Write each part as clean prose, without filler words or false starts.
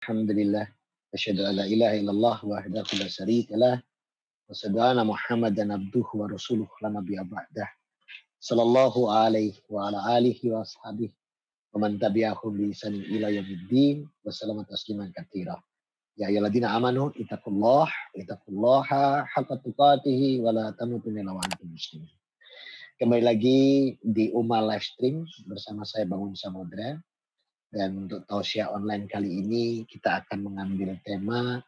Alhamdulillah. Asyhadu an la ilaha illallah wahdahu la syarikalah wa asyhadu anna Muhammadan abduhu wa rasuluh la nabiyya ba'dah. Sallallahu alaihi wa ala alihi wa ashabihi wa man tabi'ahum bi ihsanin ila yaumiddin wa sallama tasliman katsira. Ya ayyuhalladzina amanu ittaqullaha haqqa tuqatih wa la tamutunna illa wa antum muslimun. Kembali lagi di Uma Live Stream bersama saya Bangun Samudra. Dan untuk tausiah online kali ini kita akan mengambil tema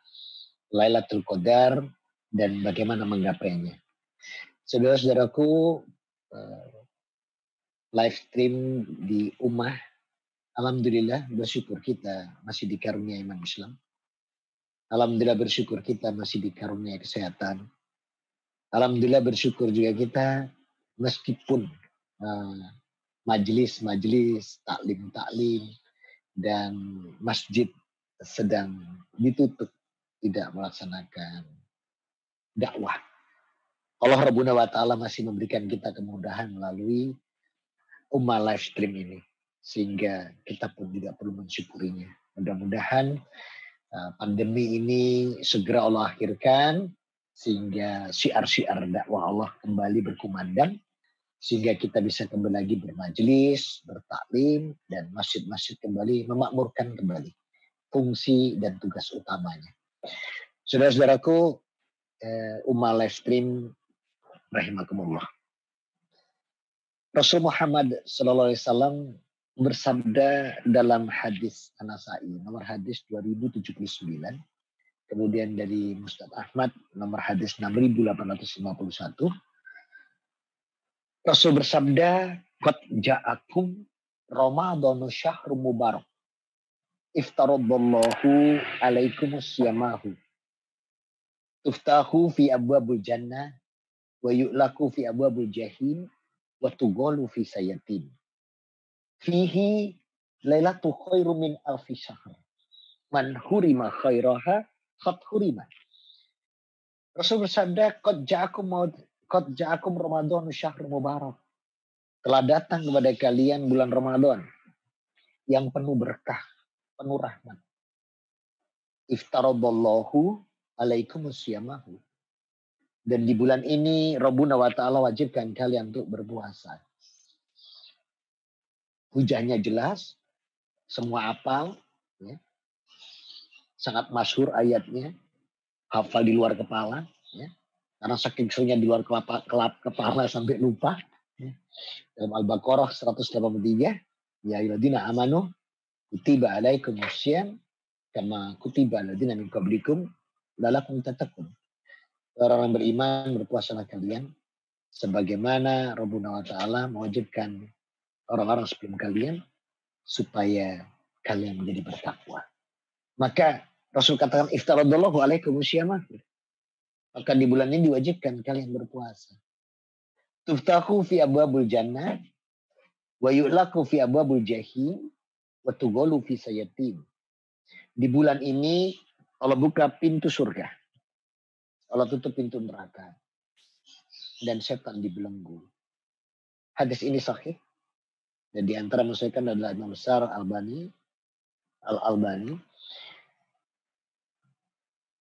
Lailatul Qadar dan bagaimana menggapainya. Saudara-saudaraku, live stream di Ummah, alhamdulillah bersyukur kita masih dikaruniai iman Islam. Alhamdulillah bersyukur kita masih dikaruniai kesehatan. Alhamdulillah bersyukur juga kita meskipun majelis-majelis, taklim-taklim, dan masjid sedang ditutup, tidak melaksanakan dakwah. Allah Rabbuna wa Ta'ala masih memberikan kita kemudahan melalui Ummah live stream ini. Sehingga kita pun tidak perlu mensyukurinya. Mudah-mudahan pandemi ini segera Allah akhirkan. Sehingga syiar-syiar dakwah Allah kembali berkumandang. Sehingga kita bisa kembali lagi bermajelis, bertaklim, dan masjid-masjid kembali memakmurkan kembali fungsi dan tugas utamanya. Saudara-saudaraku, Ummah live stream rahimakumullah. Rasul Muhammad SAW bersabda dalam hadis An-Nasa'i, nomor hadis 2079, kemudian dari Musnad Ahmad, nomor hadis 6851, Rasul bersabda, "Qad ja'akum Ramadhanu syahrun mubarak. Iftaradallahu alaikumus siyamahu. Tuftahu fi abwabul jannah wa yu'laku fi abwabul jahim wa tughalu fi sayatin. Fihi lailatu khairu min alfi syahr. Man hurima khairaha qad hurima." Rasul bersabda, "Qad ja'akum Ramadhanu syahrun mubarak." Telah datang kepada kalian bulan Ramadan yang penuh berkah, penuh rahmat. Iftaradallahu alaikumus siyamahu. Dan di bulan ini Rabbuna wa Ta'ala wajibkan kalian untuk berpuasa. Hujahnya jelas, semua hafal, ya. Sangat masyhur ayatnya, hafal di luar kepala, ya. Karena saking seringnya di luar kepala sampai lupa. Ya. Dalam Al-Baqarah 183, ya ayyuhalladzina amanu kutiba alaikumus syiyam kama kutiba alladzina min qablikum la'allakum tattaqun. Orang beriman berpuasalah kalian sebagaimana Rabbuna wa Ta'ala mewajibkan orang-orang sebelum kalian supaya kalian menjadi bertakwa. Maka Rasul katakan iftaradallahu alaikumus syiyam. Maka di bulan ini diwajibkan kalian berpuasa. Tuftahu fi abwabul jannah wa yu'laku fi abwabul jahim wa tughalu fi sayatin. Di bulan ini Allah buka pintu surga. Allah tutup pintu neraka. Dan setan dibelenggu. Hadis ini sahih. Dan di antara menyesuaikan adalah Imam besar Al-Albani.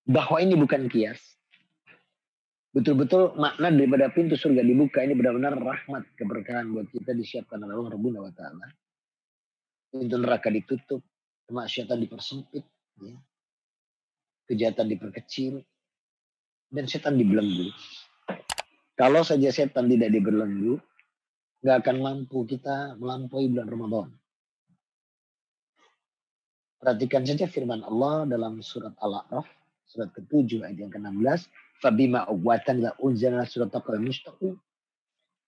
Bahwa ini bukan kias. Betul-betul makna daripada pintu surga dibuka ini benar-benar rahmat keberkahan buat kita disiapkan oleh Allah Rabbuna wa Ta'ala. Pintu neraka ditutup, kemaksiatan dipersempit, ya. Kejahatan diperkecil, dan setan dibelenggu. Kalau saja setan tidak dibelenggu, nggak akan mampu kita melampaui bulan Ramadan. Perhatikan saja firman Allah dalam surat Al-A'raf, surat ke-7 ayat yang ke-16. Fabima uwatan la unzalna suratal mustaqim.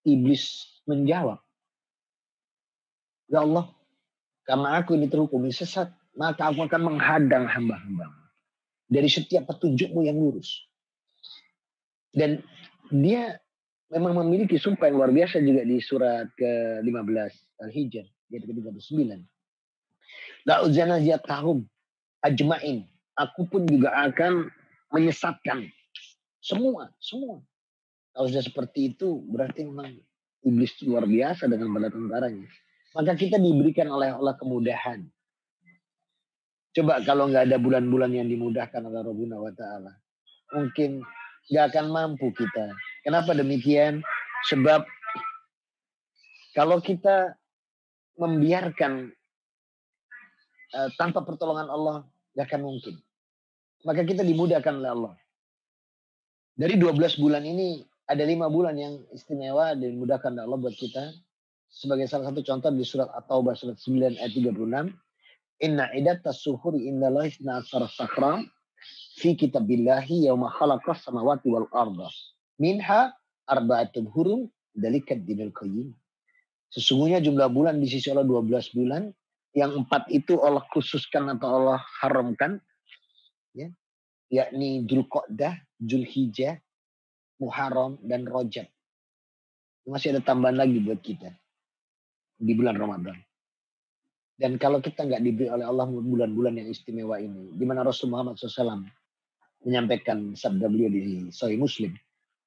Iblis menjawab, "Ya Allah, karena aku ini terhukum sesat, maka aku akan menghadang hamba-hambamu dari setiap petunjukmu yang lurus." Dan dia memang memiliki sumpah yang luar biasa juga di surat ke-15 Al-Hijr, ayat ke-39. La uzana ziyatahum ajmain. Aku pun juga akan menyesatkan semua. Kalau sudah seperti itu berarti memang iblis luar biasa dengan bala tentaranya. Maka kita diberikan oleh Allah kemudahan. Coba kalau nggak ada bulan-bulan yang dimudahkan oleh Rabbuna wa Ta'ala, mungkin nggak akan mampu kita. Kenapa demikian? Sebab kalau kita membiarkan tanpa pertolongan Allah, nggak akan mungkin. Maka kita dimudahkan oleh Allah. Dari 12 bulan ini, ada 5 bulan yang istimewa dan dimudahkan oleh Allah buat kita. Sebagai salah satu contoh di surat At-Taubah surat 9 ayat 36. Inna iddatas suhuri indallahi isna asyara syahran fi kitabillahi yauma khalaqas samawati wal arda. Minha arba'atun hurum dzalikat dinul qayyim. Sesungguhnya jumlah bulan di sisi Allah 12 bulan, yang 4 itu Allah khususkan atau Allah haramkan, ya, yakni Dzulqa'dah, Dzulhijjah, Muharram dan Rajab. Masih ada tambahan lagi buat kita di bulan Ramadan. Dan kalau kita nggak diberi oleh Allah bulan-bulan yang istimewa ini, di mana Rasul Muhammad SAW menyampaikan sabda beliau di Sahih Muslim,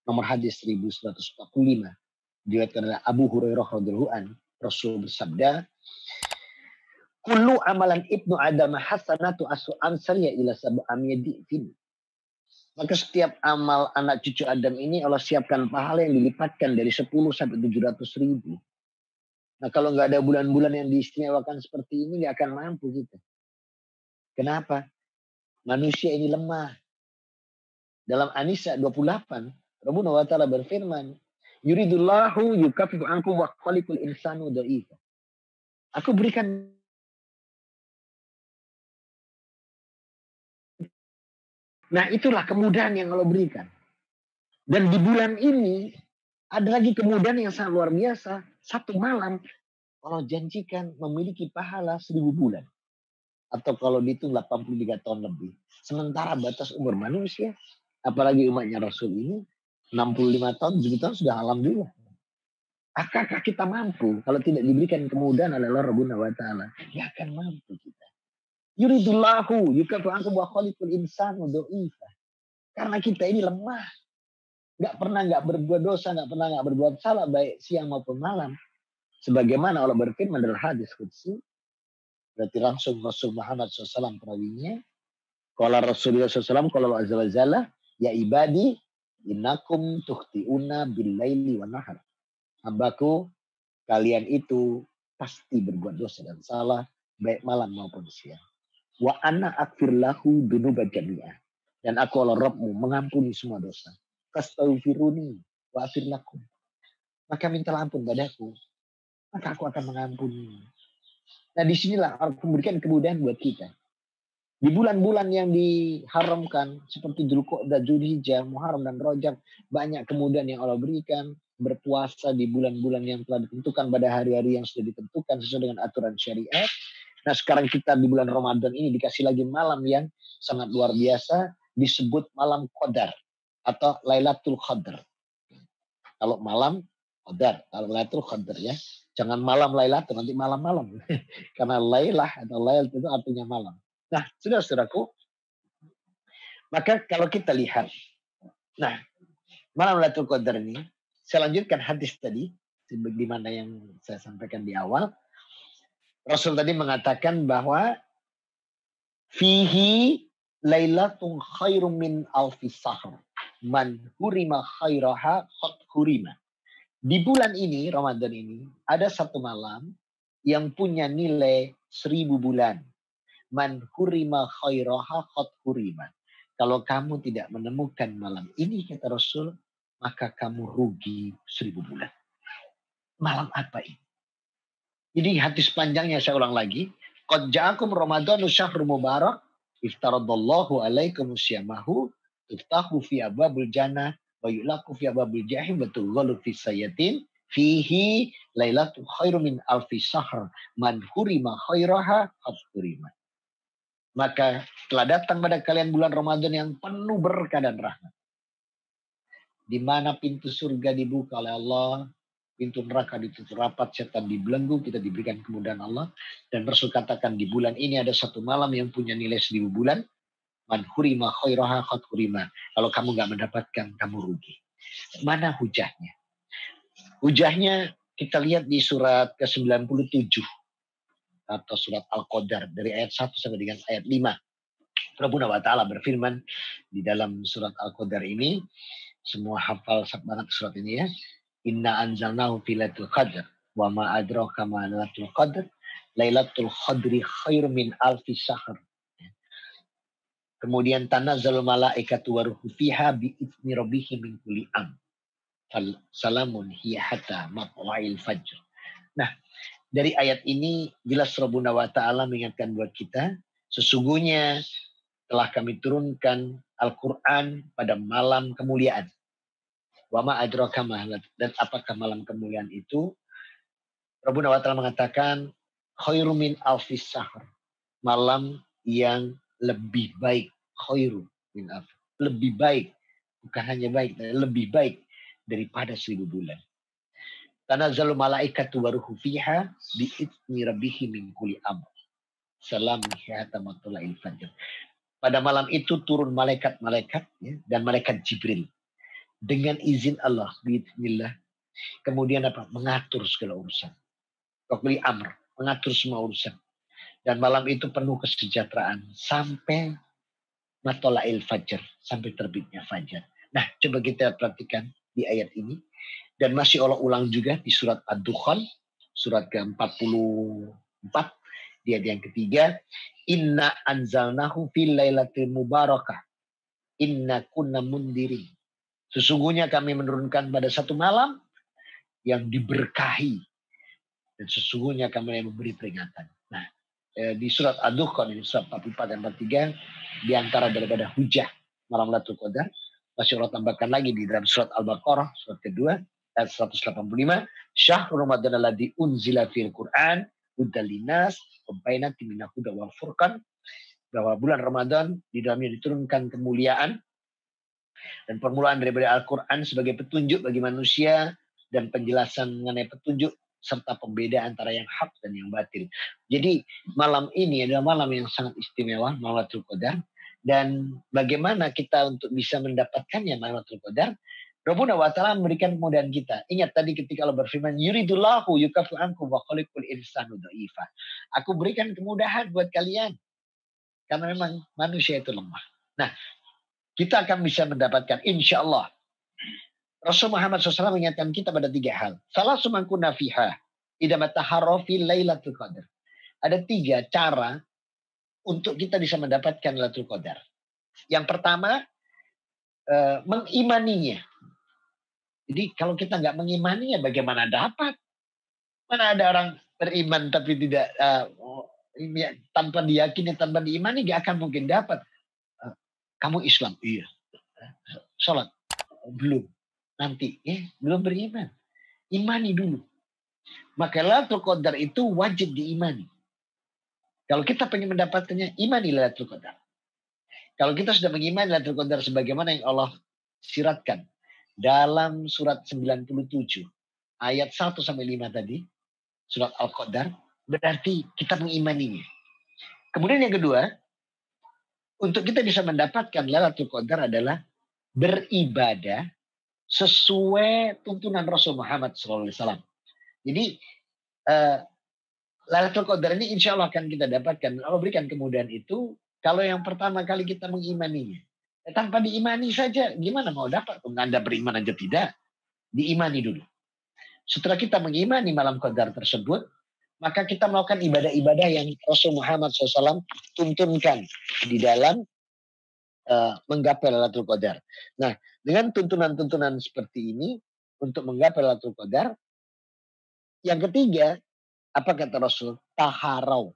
nomor hadis 1145, diriwayatkan oleh Abu Hurairah radhiyallahu anhu, Rasul bersabda, kullu amalan ibnu Adam hasanatu asu amsalya ila sab'amiyadi fin. Maka setiap amal anak cucu Adam ini Allah siapkan pahala yang dilipatkan dari 10 sampai 700 ribu. Nah kalau nggak ada bulan-bulan yang diistimewakan seperti ini, nggak akan mampu kita. Kenapa? Manusia ini lemah. Dalam An-Nisa 28, Rabbuna wa Ta'ala berfirman, yuridullahu yukafifu ankum wa khalikul insanu dha'ifa. Aku berikan. Nah itulah kemudahan yang Allah berikan. Dan di bulan ini, ada lagi kemudahan yang sangat luar biasa. Satu malam, Allah janjikan memiliki pahala 1000 bulan. Atau kalau dihitung 83 tahun lebih. Sementara batas umur manusia, apalagi umatnya Rasul ini, 65 tahun, 70 tahun sudah alhamdulillah. Apakah kita mampu kalau tidak diberikan kemudahan oleh Allah Rabbuna wa Ta'ala? Ya akan mampu kita. Yuridullahu yukafu ankum wa khalikul insanu dha'ifa. Karena kita ini lemah. Nggak berbuat dosa, nggak pernah nggak berbuat salah, baik siang maupun malam. Sebagaimana Allah berfirman dalam hadis qudsi, berarti langsung Rasul Muhammad SAW perawinya. Qala Rasulullah SAW, qala Allah azza wa jalla, ya ibadi, innakum tuhti'una bil-laili wa nahar. Hambaku, kalian itu pasti berbuat dosa dan salah, baik malam maupun siang. Wa ana akfir lahu dunuba jami'ah. Dan aku Allah Rabbmu mengampuni semua dosa. Fastaghfiruni wa afir lakum. Maka mintalah ampun padaku, maka aku akan mengampuni. Nah disinilah aku memberikan kemudahan buat kita. Di bulan-bulan yang diharamkan seperti Dzulqa'dah, Dzulhijjah, Muharram dan Rajab, banyak kemudahan yang Allah berikan. Berpuasa di bulan-bulan yang telah ditentukan pada hari-hari yang sudah ditentukan sesuai dengan aturan syariat. Nah sekarang kita di bulan Ramadan ini dikasih lagi malam yang sangat luar biasa, disebut malam Qadar atau Lailatul Qadar. Kalau malam Qadar, kalau Lailatul Qadar ya. Jangan malam Lailatul, nanti malam-malam. Karena Lailah atau Lail itu artinya malam. Nah, saudara-saudaraku, maka kalau kita lihat, nah, malam Lailatul Qadar ini, saya lanjutkan hadis tadi, sebagaimana yang saya sampaikan di awal. Rasul tadi mengatakan bahwa fihi lailatun khairum min alfi sahr. Man hurima khairaha qad hurima. Di bulan ini, Ramadan ini, ada satu malam yang punya nilai 1000 bulan. Man hurima khairaha qad hurima. Kalau kamu tidak menemukan malam ini, kata Rasul, maka kamu rugi 1000 bulan. Malam apa ini? Jadi hadis panjangnya saya ulang lagi. Qad ja'akum ramadhanu syahrul mubarak, iftaradallahu alaikum syamahu, iftahu fi abwabul jannah, wa yulaku fi abwabil jahim, wa tughalu fi sayatin, fihi lailatul khairu min alfi syahr, man hurima khairaha qad hurima. Maka telah datang pada kalian bulan Ramadan yang penuh berkah dan rahmat. Di mana pintu surga dibuka oleh Allah, pintu neraka ditutup rapat, setan dibelenggu, kita diberikan kemudahan Allah. Dan Rasul katakan di bulan ini ada satu malam yang punya nilai 1000 bulan. Man hurima khairaha qad hurima. Kalau kamu nggak mendapatkan, kamu rugi. Mana hujahnya? Hujahnya kita lihat di surat ke-97. atau surat Al-Qadar dari ayat 1 sampai dengan ayat 5. Rabbuna wa ta'ala berfirman di dalam surat Al-Qadar ini, semua hafal banget surat ini ya. Inna anzalnahu fi lailatul qadar wa ma adraka ma lailatul qadar. Lailatul qadri khairum min alfi syahr. Kemudian tanazzalul malaikatu waruhu fiha bi idzni rabbihim min kulli am. Salamun hiya hatta matla'il fajr. Nah, dari ayat ini jelas Rabbuna wa ta'ala mengingatkan buat kita, sesungguhnya telah kami turunkan Al-Quran pada malam kemuliaan. Wa ma adraka ma, dan apakah malam kemuliaan itu? Rabbuna wa ta'ala mengatakan khairu min alfis syahr. Malam yang lebih baik. Khairu min alf. Lebih baik. Bukan hanya baik, lebih baik daripada 1000 bulan. Tanazzalu malaikatu waruhu fiha bi'idzni rabbihim min kulli amr. Salam hiyata matla'il fajr. Pada malam itu turun malaikat-malaikat ya, dan malaikat Jibril. Dengan izin Allah, biiznillah. Kemudian apa? Mengatur segala urusan. Kulli amr. Mengatur semua urusan. Dan malam itu penuh kesejahteraan. Sampai matla'il fajr. Sampai terbitnya fajar. Nah, coba kita perhatikan di ayat ini. Dan masih Allah ulang juga di surat Ad-Dukhan. Surat ke-44. Di ayat yang ketiga. Inna anzalnahu fil lailatul mubarakah. Inna kunna mundirin. Sesungguhnya kami menurunkan pada satu malam yang diberkahi. Dan sesungguhnya kami yang memberi peringatan. Nah, di surat Ad-Dukhan, ini surat 44 dan 43, di antara daripada hujah malam Lailatul Qadar, masih Allah tambahkan lagi di dalam surat Al-Baqarah, surat kedua, ayat 185, Syahrul Ramadan alladzi unzila fil Qur'an hudan linnas wa bainatin minal huda wal furqan, bahwa bulan Ramadan di dalamnya diturunkan kemuliaan dan permulaan daripada Al-Quran sebagai petunjuk bagi manusia dan penjelasan mengenai petunjuk serta pembeda antara yang hak dan yang batil. Jadi malam ini adalah malam yang sangat istimewa, malam Lailatul Qadar. Dan bagaimana kita untuk bisa mendapatkannya malam Lailatul Qadar? Rabbuna wa ta'ala memberikan kemudahan kita. Ingat tadi ketika Allah berfirman, yuridullahu yukafu ankum wa khalikul insanu dha'ifa. Aku berikan kemudahan buat kalian. Karena memang manusia itu lemah. Nah, kita akan bisa mendapatkan insya Allah. Rasul Muhammad SAW mengingatkan kita pada 3 hal. Salah sumangkuna fiha. Idamataharofi laylatul qadar. Ada 3 cara untuk kita bisa mendapatkan Lailatul Qadar. Yang pertama, mengimaninya. Jadi kalau kita nggak mengimaninya, bagaimana dapat? Mana ada orang beriman tapi tidak tanpa diyakini, tanpa diimani, nggak akan mungkin dapat. Kamu Islam? Iya. Sholat? Belum. Nanti. Belum beriman. Imani dulu. Maka Lailatul Qadar itu wajib diimani. Kalau kita pengen mendapatkannya, imani Lailatul Qadar. Kalau kita sudah mengimani Lailatul Qadar sebagaimana yang Allah siratkan dalam surat 97 ayat 1 sampai 5 tadi, surat Al-Qadar, berarti kita mengimaninya. Kemudian yang kedua, untuk kita bisa mendapatkan Lailatul Qadar adalah beribadah sesuai tuntunan Rasul Muhammad SAW. Jadi Lailatul Qadar ini insya Allah akan kita dapatkan. Allah berikan kemudahan itu kalau yang pertama kali kita mengimaninya. Tanpa diimani saja, gimana mau dapat? Anda beriman aja tidak. Diimani dulu. Setelah kita mengimani malam Qadar tersebut, maka kita melakukan ibadah-ibadah yang Rasul Muhammad SAW tuntunkan di dalam menggapai Lailatul Qadar. Nah, dengan tuntunan-tuntunan seperti ini untuk menggapai Lailatul Qadar, yang ketiga, apa kata Rasul? Taharau.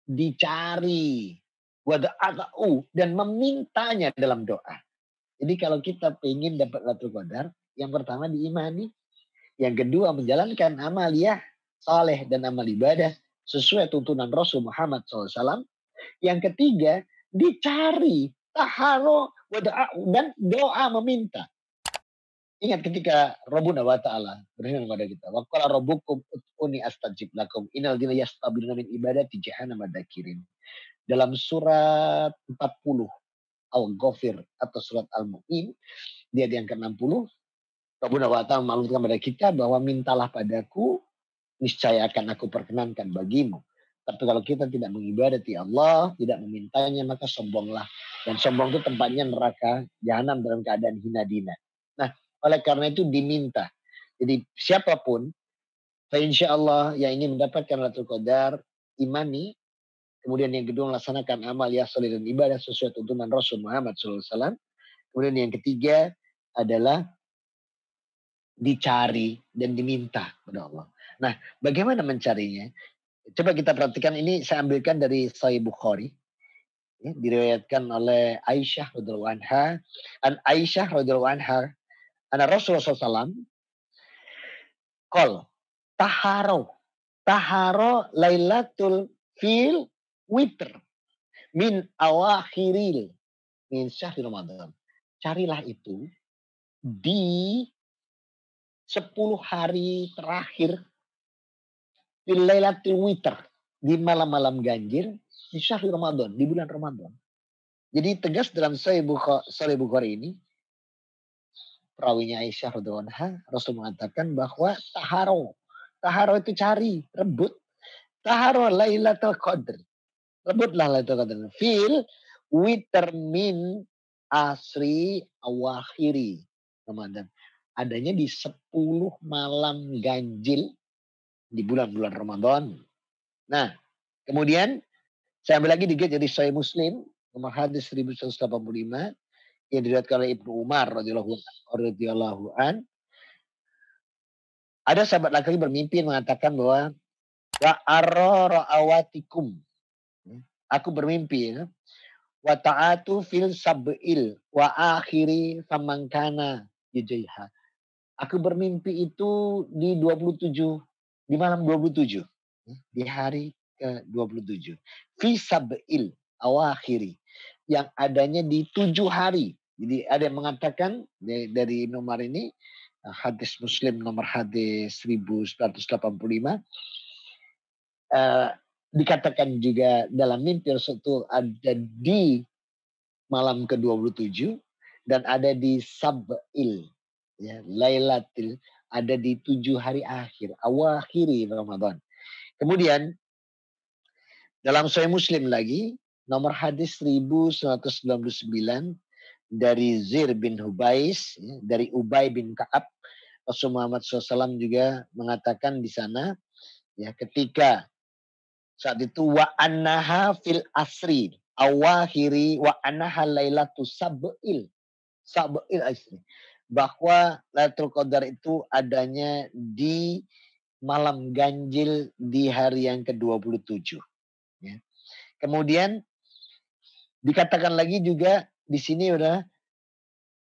Dicari. Wada'ata'u. Dan memintanya dalam doa. Jadi kalau kita ingin dapat Lailatul Qadar, yang pertama diimani. Yang kedua menjalankan amaliyah saleh dan amal ibadah sesuai tuntunan Rasul Muhammad SAW. Yang ketiga dicari. Taharau. Wada'ata'u. Dan doa meminta. Ingat ketika Rabbuna wa ta'ala berfirman kepada kita, wa qala rabbukum ud'uni astajib lakum innal ladzina yastakbiruna min ibadati jahannama dakirin. Dalam surat 40 Al-Ghafir atau surat Al-Mu'min di ayat yang ke-60, Rabbuna wa ta'ala memaklumkan kepada kita bahwa mintalah padaku, niscaya akan aku perkenankan bagimu Tapi kalau kita tidak mengibadati Allah, tidak memintanya, maka sombonglah. Dan sombong itu tempatnya neraka jahanam dalam keadaan hina dina. Nah, oleh karena itu diminta. Jadi siapapun, insya Allah yang ingin mendapatkan Lailatul Qadar, imani. Kemudian yang kedua, melaksanakan amal ya soleh dan ibadah sesuai tuntunan Rasul Muhammad SAW. Kemudian yang ketiga adalah dicari dan diminta kepada Allah. Nah, bagaimana mencarinya? Coba kita perhatikan, ini saya ambilkan dari Sahih Bukhari. Ya, diriwayatkan oleh Aisyah radhiyallahu anha. An Aisyah radhiyallahu anha, anna Rasulullah SAW qol taharo taharo lailatul fil witr min awakhiril min syahri Ramadan. Carilah itu di 10 hari terakhir fil lailatul witr, di malam-malam ganjil di syahri Ramadan, di bulan Ramadan. Jadi tegas dalam Sahih Bukhari ini, perawinya Aisyah radhiyallahu anha, Rasul mengatakan bahwa taharo. Taharo itu cari, rebut. Taharo Lailatul Qadar. Rebutlah Lailatul Qadar. Fil witr min asri awakhiri Ramadan. Adanya di 10 malam ganjil di bulan-bulan Ramadan. Nah, kemudian saya ambil lagi dikit dari Sahih Muslim nomor hadis 1185 yang diriwayatkan oleh Ibnu Umar radhiyallahu an. Ada sahabat laki-laki bermimpi mengatakan bahwa wa arra'awatikum. Aku bermimpi ya. Wa ta'atu fil sab'il wa akhiri famangkana yujaiha. Aku bermimpi itu di 27, di malam 27, di hari ke-27. Fi sab'il awakhiri, yang adanya di 7 hari. Jadi ada yang mengatakan dari nomor ini, hadis Muslim nomor hadis 1185, dikatakan juga dalam mimpi Rasul ada di malam ke-27 dan ada di Sab'il, ya, Lailatul, ada di 7 hari akhir, awakhiri Ramadan. Kemudian dalam Sahih Muslim lagi nomor hadis 1199 dari Zir bin Hubais, ya, dari Ubay bin Ka'ab, Rasul Muhammad SAW juga mengatakan di sana, ya, ketika saat itu wa annaha fil asri awakhiri wa annaha lailatu sab'il asri, bahwa Lailatul Qadar itu adanya di malam ganjil di hari yang ke-27. Ya. Kemudian dikatakan lagi juga di sini udah,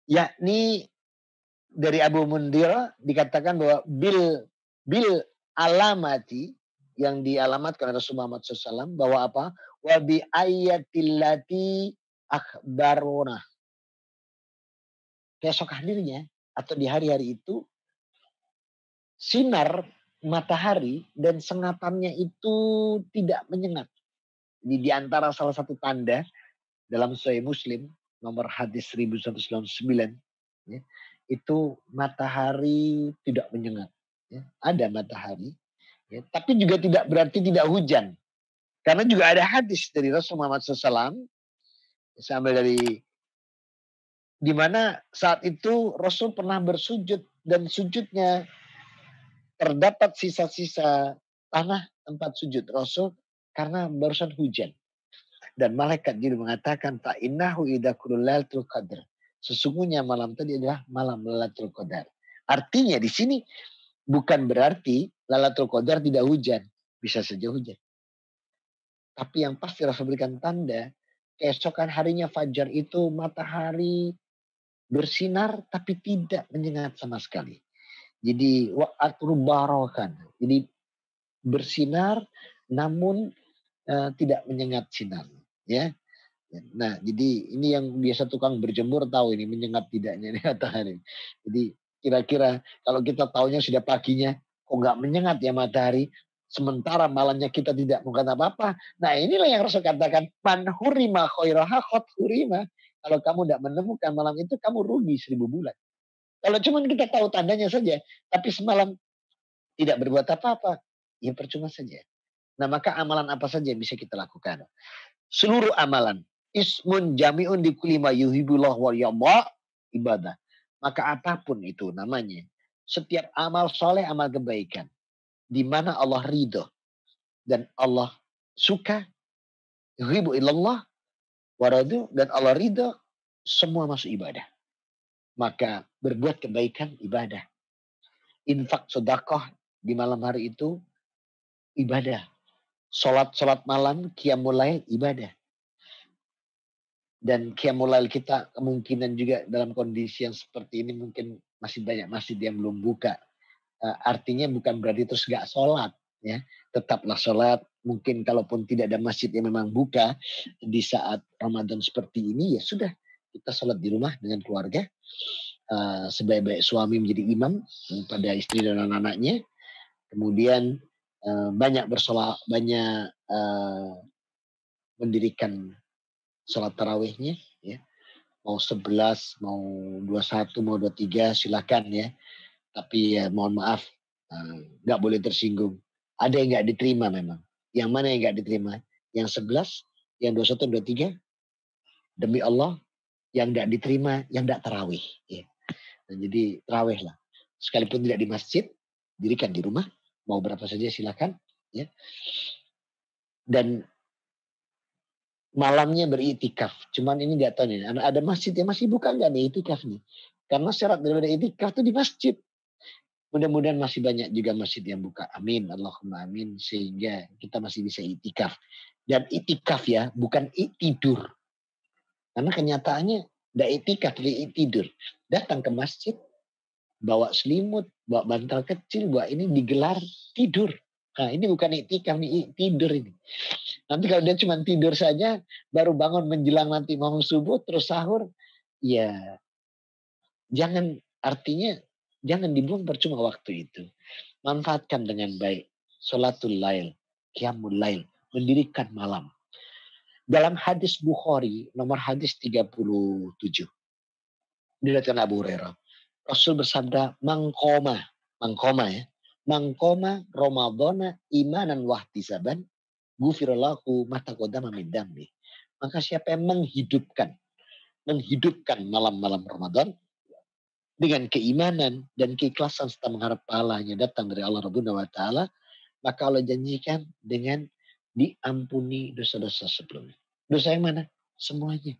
yakni dari Abu Mundir dikatakan bahwa bil alamati, yang dialamatkan oleh Rasulullah Muhammad SAW, bahwa apa? Wa bi ayatillati akhbaruna. Keesok harinya atau di hari-hari itu sinar matahari dan sengatannya itu tidak menyengat. Di antara salah satu tanda dalam Sahih Muslim nomor hadis 1199, ya, itu matahari tidak menyengat. Ya, ada matahari, ya, tapi juga tidak berarti tidak hujan. Karena juga ada hadis dari Rasul Muhammad SAW, sampai di mana saat itu Rasul pernah bersujud dan sujudnya terdapat sisa-sisa tanah tempat sujud Rasul karena barusan hujan. Dan malaikat jadi mengatakan fa innahu idzakulul lailatul qadar. Sesungguhnya malam tadi adalah malam Lailatul Qadar. Artinya di sini bukan berarti Lailatul Qadar tidak hujan, bisa saja hujan. Tapi yang pasti Rasul berikan tanda keesokan harinya fajar itu matahari bersinar tapi tidak menyengat sama sekali. Jadi wa'atur barokan. Jadi bersinar namun tidak menyengat sinar, ya. Nah, jadi ini yang biasa tukang berjemur tahu ini menyengat tidaknya nih matahari. Jadi kira-kira kalau kita taunya sudah paginya kok nggak menyengat ya matahari, sementara malamnya kita tidak melakukan apa-apa. Nah, inilah yang Rasul katakan, man hurima khairaha khot hurima. Kalau kamu tidak menemukan malam itu, kamu rugi 1000 bulan. Kalau cuma kita tahu tandanya saja, tapi semalam tidak berbuat apa-apa, ya percuma saja. Nah, maka amalan apa saja yang bisa kita lakukan? Seluruh amalan. Ismun jami'un di kulli ma yuhibbullah wa yarda ibadah. Maka apapun itu namanya. Setiap amal soleh, amal kebaikan. Di mana Allah ridho. Dan Allah suka. Yuhibbu ilallah waradu. Dan Allah ridho. Semua masuk ibadah. Maka berbuat kebaikan ibadah. Infak sedekah di malam hari itu ibadah. Sholat malam, qiyamul lail ibadah. Dan qiyamul lail kita kemungkinan juga dalam kondisi yang seperti ini mungkin masih banyak masjid yang belum buka. Artinya bukan berarti terus gak sholat. Ya. Tetaplah sholat. Mungkin kalaupun tidak ada masjid yang memang buka di saat Ramadan seperti ini, ya sudah. Kita sholat di rumah dengan keluarga. Sebaik-baik suami menjadi imam pada istri dan anak-anaknya. Kemudian banyak bersolat, banyak mendirikan sholat tarawihnya, ya. Mau 11, mau 21, mau 23 silakan ya. Tapi ya mohon maaf, nggak boleh tersinggung. Ada yang nggak diterima memang. Yang mana yang nggak diterima? Yang 11, yang 21, 23, demi Allah, yang nggak diterima, yang nggak tarawih. Ya. Dan jadi tarawih lah. Sekalipun tidak di masjid, dirikan di rumah. Mau berapa saja silakan. Ya. Dan malamnya beritikaf. Cuman ini nggak tahu nih, ada masjid yang masih buka nggak nih itikaf nih? Karena syarat daripada itikaf itu di masjid. Mudah-mudahan masih banyak juga masjid yang buka. Amin. Allahumma amin. Sehingga kita masih bisa itikaf. Dan itikaf ya, bukan tidur. Karena kenyataannya tidak itikaf, tapi tidur. Datang ke masjid, bawa selimut, bawa bantal kecil, bawa ini digelar tidur. Nah ini bukan itikaf, nih tidur ini. Nanti kalau dia cuma tidur saja, baru bangun menjelang nanti mau subuh, terus sahur, ya artinya jangan dibuang percuma waktu itu. Manfaatkan dengan baik. Sholatul lail, qiyamul lail, mendirikan malam. Dalam hadis Bukhari, nomor hadis 37. Diriwayatkan Abu Hurairah. Rasul bersabda, mangkoma ya. Mangkoma Ramadana imanan wahtisaban, gufirallahu mataqaddama min dambi. Maka siapa yang menghidupkan malam-malam Ramadan dengan keimanan dan keikhlasan serta mengharap pahalanya datang dari Allah Rabbuna wa Ta'ala, maka Allah janjikan dengan diampuni dosa-dosa sebelumnya. Dosa yang mana? Semuanya.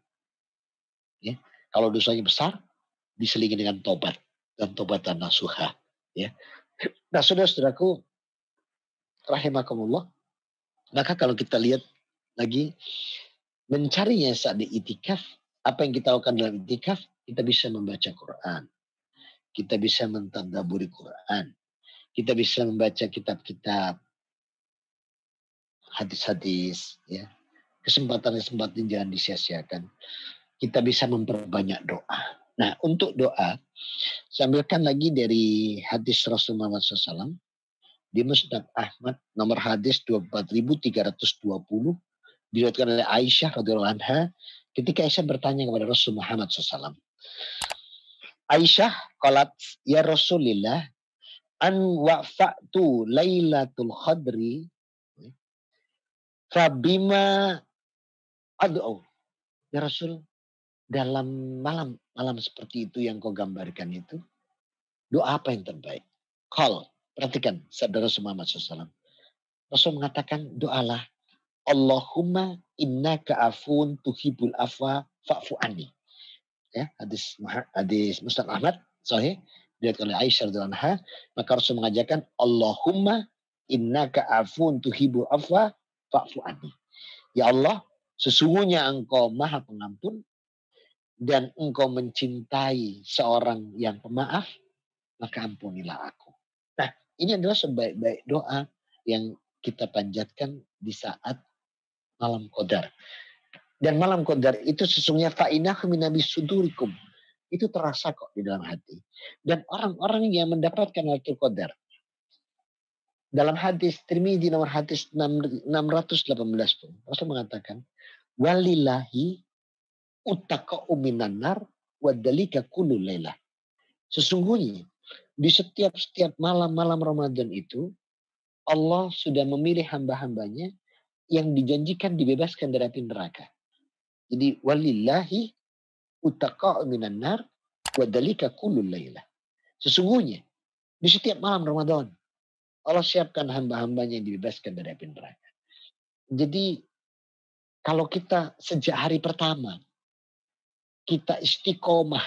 Ya. Kalau dosanya besar, diselingi dengan tobat dan tobatan nasuha. Ya. Nah, saudara-saudaraku, rahimakumullah, maka kalau kita lihat lagi mencarinya saat di itikaf, apa yang kita lakukan dalam itikaf, kita bisa membaca Quran, kita bisa mentadabburi Quran, kita bisa membaca kitab-kitab, hadis-hadis, ya. Kesempatan-kesempatan jangan disia-siakan. Kita bisa memperbanyak doa. Nah, untuk doa, saya ambilkan lagi dari hadis Rasulullah SAW di Musnad Ahmad nomor hadis 24.320, diriwayatkan oleh Aisyah radhiyallahu anha ketika Aisyah bertanya kepada Rasul Muhammad SAW. Aisyah qalat, ya Rasulillah, an wa'fa'tu lailatul khadri fabima ad'u. Ya Rasul, dalam malam seperti itu yang kau gambarkan itu, doa apa yang terbaik? Qal, perhatikan sabda Rasul Muhammad SAW. Rasul mengatakan, doalah, Allahumma innaka afun tuhibul afwa fa'fu anni. Ya, hadis Musnad Ahmad sahih diriwayatkan oleh Aisyah radhiyallahu anha, maka Rasul mengajarkan Allahumma innaka afun tuhibul afwa fa'fu anni. Ya Allah, sesungguhnya Engkau Maha Pengampun dan Engkau mencintai seorang yang pemaaf, maka ampunilah aku. Nah, ini adalah sebaik-baik doa yang kita panjatkan di saat malam Qadar. Dan malam Qadar itu sesungguhnya fa'inahu minabi sudurikum. Itu terasa kok di dalam hati. Dan orang-orang yang mendapatkan Lailatul Qadar. Dalam hadis Tirmidzi nomor hadis 618 pun, Rasul mengatakan, walillahi utaqa'u minan nar wadalika kullu lailah. Sesungguhnya di setiap malam-malam Ramadan itu Allah sudah memilih hamba-hambanya yang dijanjikan dibebaskan dari api neraka. Jadi walillahi utaqa'u minan nar wa dzalika kullul lailah. Sesungguhnya di setiap malam Ramadan Allah siapkan hamba-hambanya yang dibebaskan dari api neraka. Jadi kalau kita sejak hari pertama kita istiqomah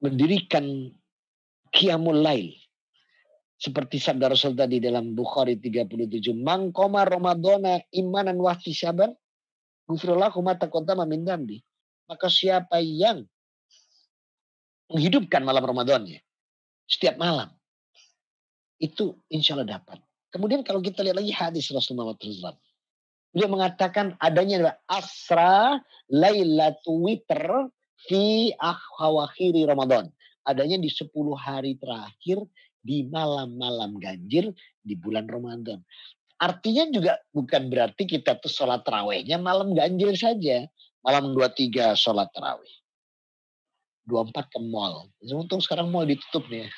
mendirikan qiyamul lail seperti sabda Rasul tadi dalam Bukhari 37, "Man qama ramadhana imanan wa ihtisaban, ghufirallahu ma taqaddama min dambi." Maka siapa yang menghidupkan malam Ramadannya setiap malam, itu insya Allah dapat. Kemudian kalau kita lihat lagi hadis Rasulullah SAW, beliau mengatakan adanya adalah asra lailatu witr fi akhwakhiri Ramadan. Adanya di 10 hari terakhir di malam-malam ganjil di bulan Ramadan. Artinya juga bukan berarti kita tuh sholat tarawehnya malam ganjil saja. Malam 23 sholat taraweh. 24 ke mall. Untung sekarang mall ditutup nih.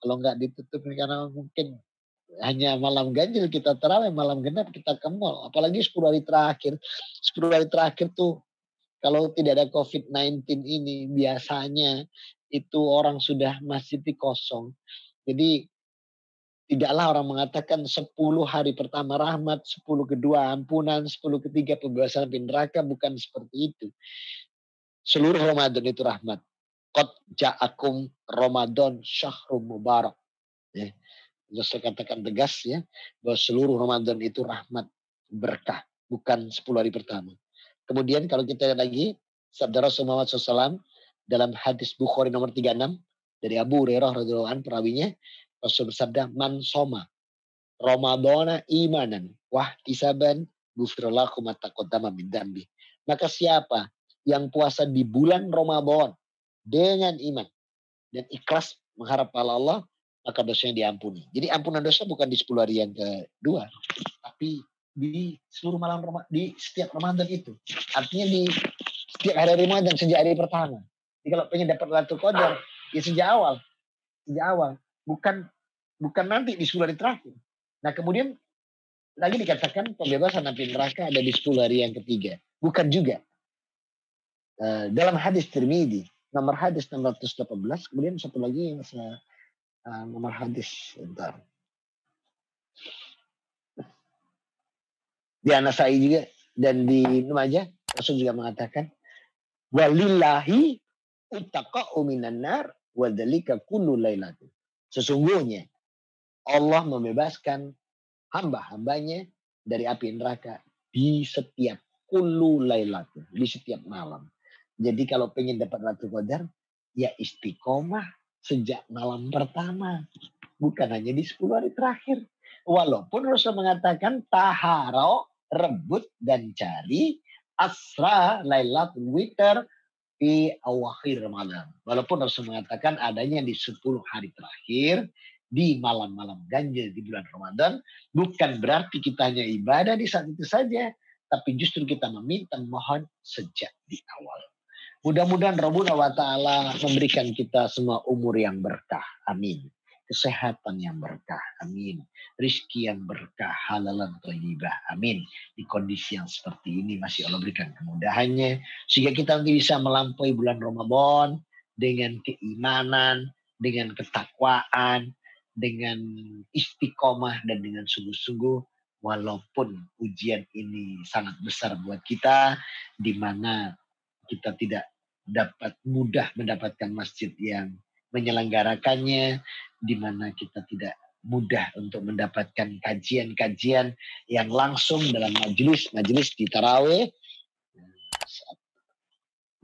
Kalau nggak ditutup nih karena mungkin hanya malam ganjil kita taraweh, malam genap kita ke mall. Apalagi 10 hari terakhir. 10 hari terakhir tuh kalau tidak ada COVID-19 ini biasanya itu orang sudah masjid kosong. Jadi tidaklah orang mengatakan 10 hari pertama rahmat, 10 kedua ampunan, 10 ketiga pembebasan dari neraka, bukan seperti itu. Seluruh Ramadan itu rahmat. Qad ja'akum Ramadan syahrul mubarak. Ya. Saya katakan tegas ya, bahwa seluruh Ramadan itu rahmat, berkah, bukan 10 hari pertama. Kemudian kalau kita lihat lagi, sabda Rasulullah SAW dalam hadis Bukhari nomor 36 dari Abu Hurairah radhiyallahu anhu perawinya, Rasul bersabda, "Man soma Ramadana imanan wah isaban ghufirallahu ma taqaddama min dambi." Maka siapa yang puasa di bulan Ramadan dengan iman dan ikhlas mengharap pahala Allah, maka dosanya diampuni. Jadi ampunan dosa bukan di 10 hari yang kedua, tapi di seluruh malam di setiap Ramadan itu. Artinya di setiap hari Ramadan sejak hari pertama. Jadi kalau pengen dapat Lailatul Qadar, ya sejak awal. Sejak awal. Bukan nanti di 10 hari terakhir. Nah kemudian lagi dikatakan pembebasan api neraka ada di 10 hari yang ketiga. Bukan juga. Dalam hadis Tirmidzi, nomor hadis 618, kemudian satu lagi yang saya nomor hadis bentar. Di An-Nasai juga dan di Majah Rasul juga mengatakan walillahi utaqa'u minan nar wa dzalika kullu lailatin. Sesungguhnya Allah membebaskan hamba-hambanya dari api neraka di setiap kullu lailatin, di setiap malam. Jadi kalau pengen dapat Lailatul Qadar, ya istiqomah sejak malam pertama. Bukan hanya di 10 hari terakhir. Walaupun Rasul mengatakan taharo, rebut dan cari asra lailatul witr di awakhir Ramadan. Walaupun Rasul mengatakan adanya di 10 hari terakhir di malam-malam ganjil di bulan Ramadan, bukan berarti kita hanya ibadah di saat itu saja, tapi justru kita meminta mohon sejak di awal. Mudah-mudahan Rabbuna wa ta'ala memberikan kita semua umur yang berkah. Amin. Kesehatan yang berkah. Amin. Rizki yang berkah. Halalan thayyibah. Amin. Di kondisi yang seperti ini masih Allah berikan kemudahannya. Sehingga kita nanti bisa melampaui bulan Ramadan dengan keimanan, dengan ketakwaan, dengan istiqomah dan dengan sungguh-sungguh. Walaupun ujian ini sangat besar buat kita, di mana kita tidak dapat mudah mendapatkan masjid yang menyelenggarakannya, di mana kita tidak mudah untuk mendapatkan kajian-kajian yang langsung dalam majelis di tarawih.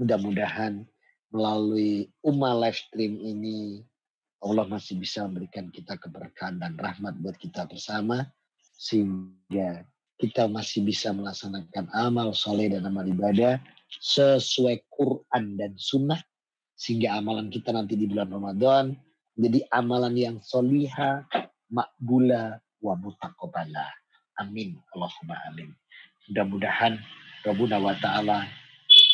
Mudah-mudahan melalui live stream ini Allah masih bisa memberikan kita keberkahan dan rahmat buat kita bersama, sehingga kita masih bisa melaksanakan amal soleh dan amal ibadah sesuai Quran dan Sunnah, sehingga amalan kita nanti di bulan Ramadan menjadi amalan yang soliha, makbula, wa mutaqabbala. Amin. Allahumma amin. Mudah-mudahan Rabbuna wa ta'ala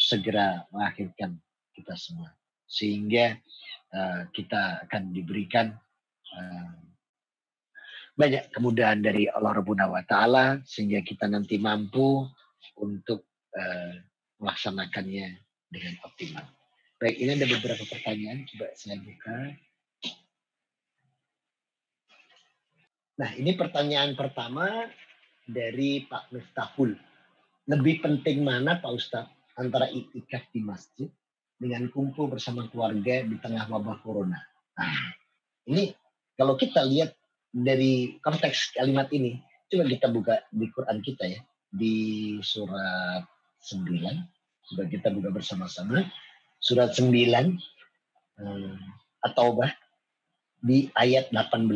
segera mengakhirkan kita semua. Sehingga kita akan diberikan banyak kemudahan dari Allah Rabbuna wa Ta'ala sehingga kita nanti mampu untuk melaksanakannya dengan optimal. Baik, ini ada beberapa pertanyaan, coba saya buka. Nah, ini pertanyaan pertama dari Pak Miftahul. Lebih penting mana Pak Ustadz antara iktikaf di masjid dengan kumpul bersama keluarga di tengah wabah corona? Nah, ini kalau kita lihat dari konteks kalimat ini, coba kita buka di Quran kita ya, di surat 9, coba kita buka bersama-sama, surat 9, At-Taubah di ayat 18.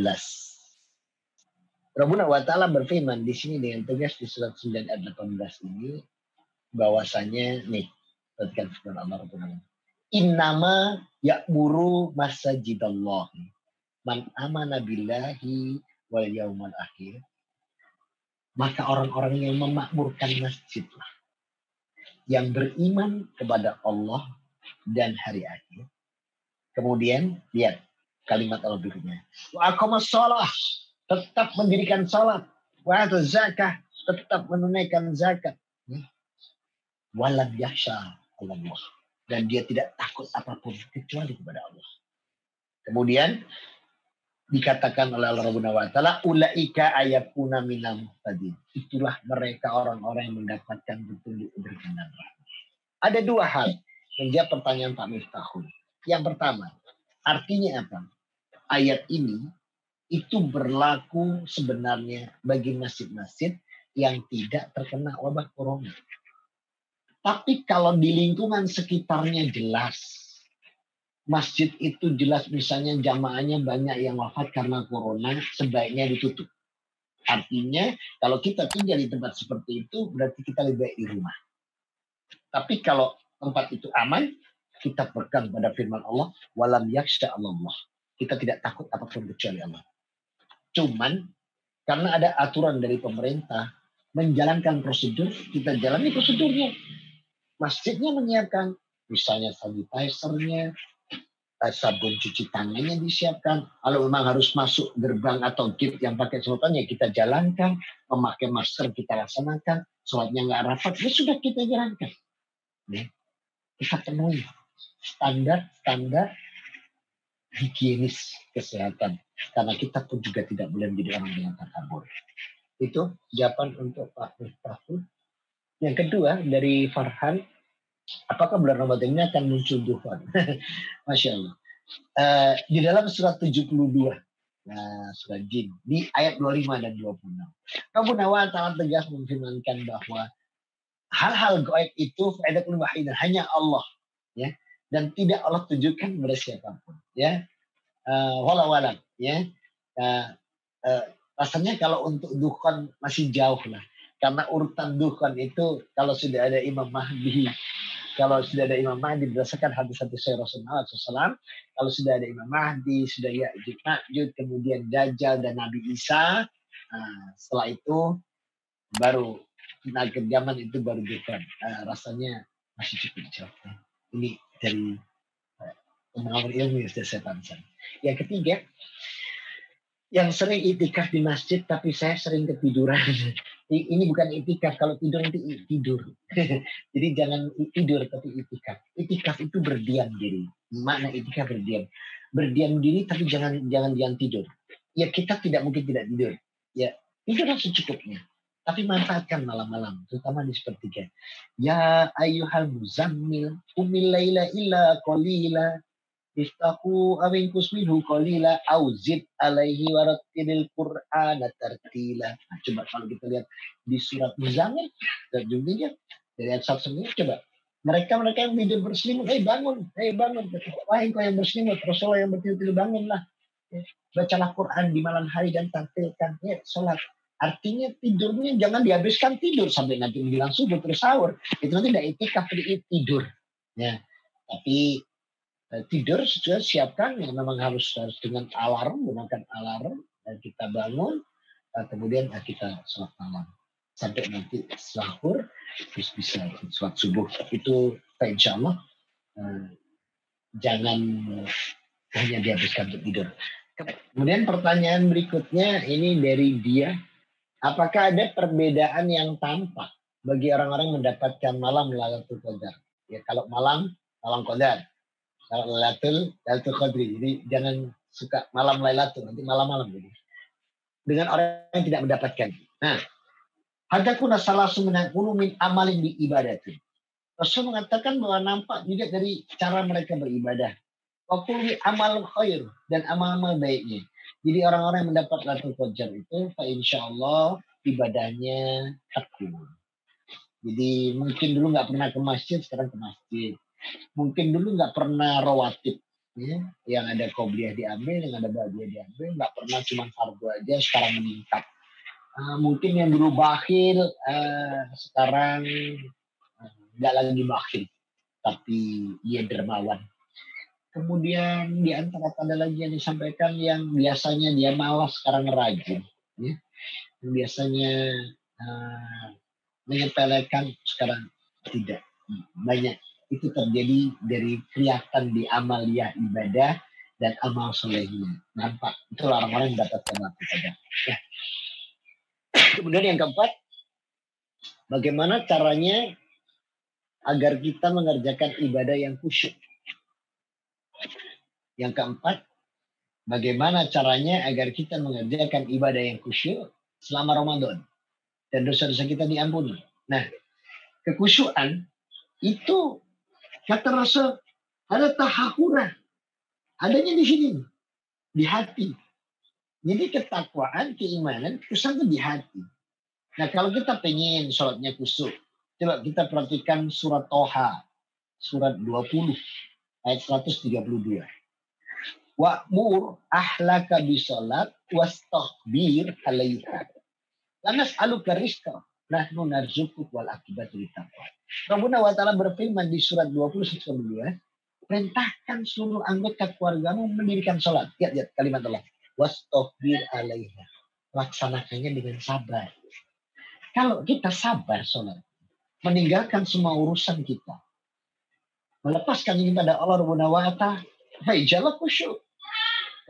Rabbuna wa Ta'ala berfirman di sini dengan tegas di surat 9 ayat 18 ini, bahwasanya nih, perhatikan firman Allah Rabbuna. Innama ya'muru masajidallah man amana billahi wal yaumal akhir. Maka orang-orang yang memakmurkan masjidlah, yang beriman kepada Allah dan hari akhir. Kemudian lihat kalimat Allah berikutnya. Wa aqamas shalah, tetap mendirikan salat. Wa atu zakah, tetap menunaikan zakat. Walam yakhsha Allah, dan dia tidak takut apapun kecuali kepada Allah. Kemudian dikatakan oleh Allah Rabbuna wa Ta'ala, ulaika ayakuna minal muhtadin. Itulah mereka orang-orang yang mendapatkan petunjuk berkenan. Ada dua hal menjawab pertanyaan Pak Miftahul. Yang pertama, artinya apa? Ayat ini itu berlaku sebenarnya bagi masjid-masjid yang tidak terkena wabah corona. Tapi kalau di lingkungan sekitarnya jelas, masjid itu jelas misalnya jamaahnya banyak yang wafat karena corona, sebaiknya ditutup. Artinya kalau kita tinggal di tempat seperti itu, berarti kita lebih baik di rumah. Tapi kalau tempat itu aman, kita pegang pada firman Allah, walam yakhsha Allah. Kita tidak takut apapun kecuali Allah. Cuman karena ada aturan dari pemerintah menjalankan prosedur, kita jalani prosedurnya. Masjidnya menyiapkan misalnya sanitizer-nya, sabun cuci tangannya disiapkan. Kalau memang harus masuk gerbang atau gate yang pakai sedotan, ya kita jalankan. Memakai masker kita laksanakan. Sholatnya nggak rapat, ya sudah kita jalankan. Ya, kita penuhi standar higienis kesehatan. Karena kita pun juga tidak boleh menjadi orang yang takabur. Itu jawaban untuk Pak Miftahul. Yang kedua dari Farhan, apakah bulan Ramadan ini akan muncul duhan? Masya Allah. Di dalam surat 72, surat Jin, di ayat 25 dan 26. Rabbuna wa Ta'ala tegas memfirmankan bahwa hal-hal gaib itu faedatul wahidah, hanya Allah, ya, dan tidak Allah tunjukkan kepada siapapun, ya. Walau ya. Rasanya kalau untuk dukhon masih jauh lah, karena urutan dukhon itu kalau sudah ada Imam Mahdi, berdasarkan hadis-hadis Rasulullah SAW, kalau sudah ada Imam Mahdi, sudah Ya'juj Ma'juj, kemudian Dajjal dan Nabi Isa, setelah itu baru akhir zaman itu baru dukhon. Rasanya masih cukup jauh. Ini dari pengalaman ilmu yang sudah saya tanamkan. Yang ketiga, yang sering itikaf di masjid tapi saya sering ketiduran. Ini bukan itikaf, kalau tidur nanti tidur. Jadi jangan tidur tapi itikaf. Itikaf itu berdiam diri. Makna itikaf berdiam. Berdiam diri tapi jangan tidur. Ya kita tidak mungkin tidak tidur. Ya tidur secukupnya. Tapi manfaatkan malam-malam, terutama di sepertiga. Ya ayyuhal muzammil, qumil laila illa qalila. Istaku awingkus minhu qalila auzid alaihi warattilil qur'ana tartila. Nah, coba kalau kita lihat di surat Muzammil dan juga dari ayat 1 coba. Mereka yang tidur berselimut, bangun. Wahai kau yang berselimut, Rasulullah yang bertidur bangunlah. Bacalah Quran di malam hari dan tampilkan sholat. Artinya tidurnya jangan dihabiskan tidur sampai nanti menjelang subuh terus sahur. Itu nanti tidak itikaf, tidur. Ya, tapi tidur sudah siapkan, yang memang harus dengan alarm, gunakan alarm, dan kita bangun, kemudian kita sholat malam sampai nanti sahur, terus bisa sholat subuh. Itu insya Allah jangan hanya dihabiskan untuk tidur, Kemudian pertanyaan berikutnya ini dari dia. Apakah ada perbedaan yang tampak bagi orang-orang mendapatkan malam Lailatul Qadar? Ya, kalau malam Qadar. Kalau Lailatul Qadri. Jadi jangan suka malam Lailatul, nanti malam-malam jadi. Dengan orang yang tidak mendapatkan. Nah, hadakuna salasu minaqulu min amalin bi ibadatin. Rasul mengatakan bahwa nampak juga dari cara mereka beribadah. Waktu amal khair dan amal-amal baiknya. Jadi orang-orang yang mendapat Lailatul Qadar itu, insya Allah ibadahnya tekun. Jadi mungkin dulu nggak pernah ke masjid, sekarang ke masjid. Mungkin dulu nggak pernah rawatib, ya, yang ada qobliyah diambil, yang ada ba'diyah diambil, nggak pernah cuma fardu aja, sekarang meningkat. Mungkin yang dulu bakhil, sekarang nggak lagi bakhil, tapi dia dermawan. Kemudian di antara tanda lagi yang disampaikan yang biasanya dia malas sekarang rajin. Ya. Yang biasanya menyepelekan sekarang tidak. Banyak itu terjadi dari kelihatan di amaliyah ibadah dan amal solehnya. Nampak. Itu orang-orang yang mendapatkan waktu pada. Ya. Kemudian yang keempat, bagaimana caranya agar kita mengerjakan ibadah yang khusyuk. Yang keempat, bagaimana caranya agar kita mengerjakan ibadah yang khusyuk selama Ramadan dan dosa-dosa kita diampuni. Nah, kekhusyuan itu kata Rasul ada tahakura, adanya di sini, di hati. Jadi ketakwaan, keimanan, khusyuk itu di hati. Nah, kalau kita pengen sholatnya khusyuk, coba kita perhatikan surat Toha, surat 20 ayat 132. Wa'mur ahlaka bisolat wastaghbir alaiha. Lanas aluka rizqa. Nahnu narzukuk wal akibatu litaqwa. Rabbuna wa ta'ala berfirman di surat 20 perintahkan seluruh anggota keluargamu mendirikan sholat. Lihat kalimat Allah. Wastaghbir alaiha. Laksanakannya dengan sabar. Kalau kita sabar sholat, meninggalkan semua urusan kita, melepaskan ini pada Allah Rabbuna wa ta'ala, fa'ijalah khusyuk.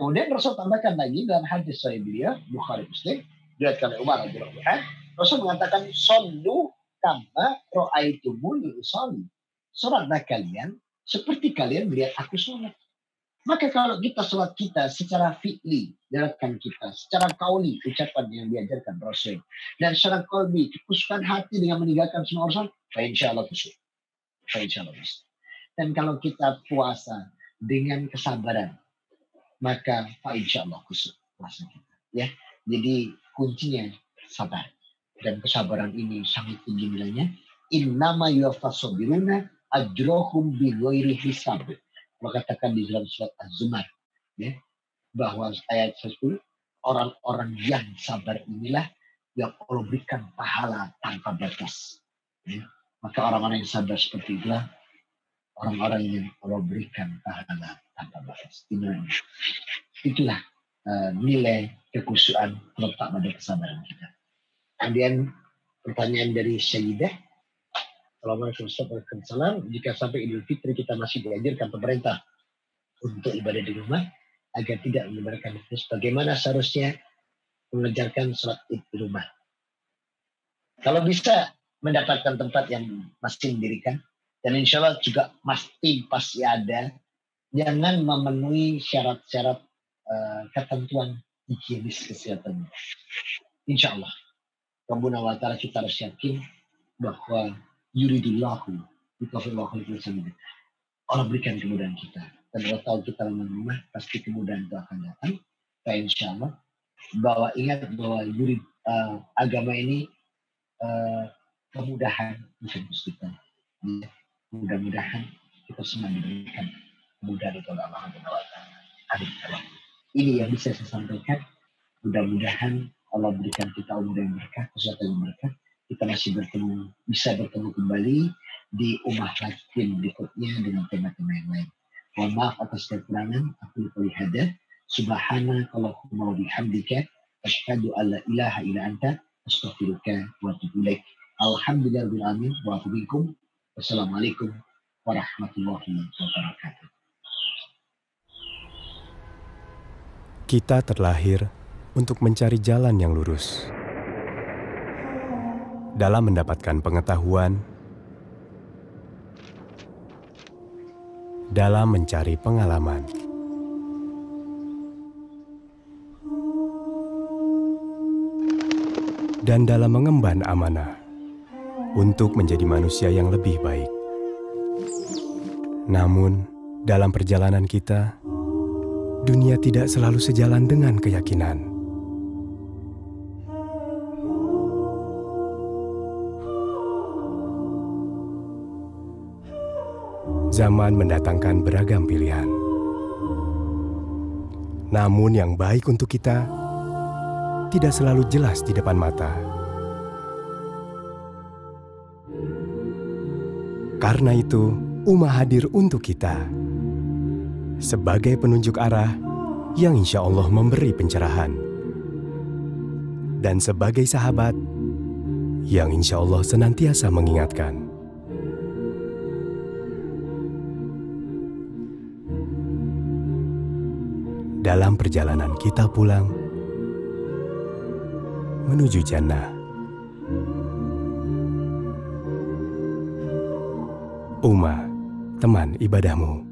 Kemudian Rasul tambahkan lagi dalam hadis sahih beliau, Bukhari Muslim, diriwayatkan oleh Umar radhiyallahu anhu, Rasul mengatakan, "Shallu kama ra'aitumuni usolli." Sholatlah kalian seperti kalian melihat aku sholat. Maka kalau kita sholat kita secara fi'li, gerakan kita, secara kauli, ucapan yang diajarkan Rasul, dan secara qalbi, kekhusyukan hati dengan meninggalkan semua urusan, insya Allah khusyuk. Insya Allah khusyuk. Dan kalau kita puasa dengan kesabaran, maka insya Allah khusyuk puasa kita. Ya, jadi kuncinya sabar, dan kesabaran ini sangat tinggi nilainya. Innama yuwaffas-sabiruna ajrohum bighairi hisab. Katakan di dalam surat Az-Zumar, ya, bahwa ayat 10, orang-orang yang sabar inilah yang Allah berikan pahala tanpa batas. Ya. Maka orang-orang yang sabar seperti itulah orang-orang yang Allah berikan pahala tanpa batas. Itulah nilai kekhusyuan terletak pada kesabaran kita. Kemudian pertanyaan dari Sayyidah, Waalaikumsalam, jika sampai Idul Fitri kita masih diajarkan pemerintah untuk ibadah di rumah agar tidak menyebarkan virus, bagaimana seharusnya mengejarkan sholat id di rumah? Kalau bisa mendapatkan tempat yang masih mendirikan, dan insya Allah juga pasti ada, jangan memenuhi syarat-syarat ketentuan higienis kesehatan. Insya Allah, Rabbuna wa ta'ala kita harus yakin bahwa yuridillahu bikafirullahu alaihi. Allah berikan kemudahan kita. Dan Allah tahu kita dalam rumah, pasti kemudahan itu akan datang. Dan insya Allah, bahwa ingat bahwa agama ini kemudahan untuk kita. Mudah-mudahan kita semua diberikan kemudahan itu oleh Allah Subhanahu wa taala. Amin. Ini yang bisa saya sampaikan. Mudah-mudahan Allah berikan kita umur yang berkah, kesehatan yang berkah. Kita masih bisa bertemu kembali di Ummah Lakin berikutnya dengan tema-tema yang lain. Mohon maaf atas kekurangan. Aku lihat subhanakallahumma wa bihamdika asyhadu an la ilaha illa anta astaghfiruka wa atubu ilaik. Alhamdulillahirabbil alamin wa atubu. Wassalamualaikum warahmatullahi wabarakatuh. Kita terlahir untuk mencari jalan yang lurus. Dalam mendapatkan pengetahuan, dalam mencari pengalaman, dan dalam mengemban amanah untuk menjadi manusia yang lebih baik. Namun, dalam perjalanan kita, dunia tidak selalu sejalan dengan keyakinan. Zaman mendatangkan beragam pilihan. Namun yang baik untuk kita tidak selalu jelas di depan mata. Karena itu, Ummah hadir untuk kita sebagai penunjuk arah yang insya Allah memberi pencerahan, dan sebagai sahabat yang insya Allah senantiasa mengingatkan. Dalam perjalanan kita pulang menuju jannah, Ummah, teman ibadahmu.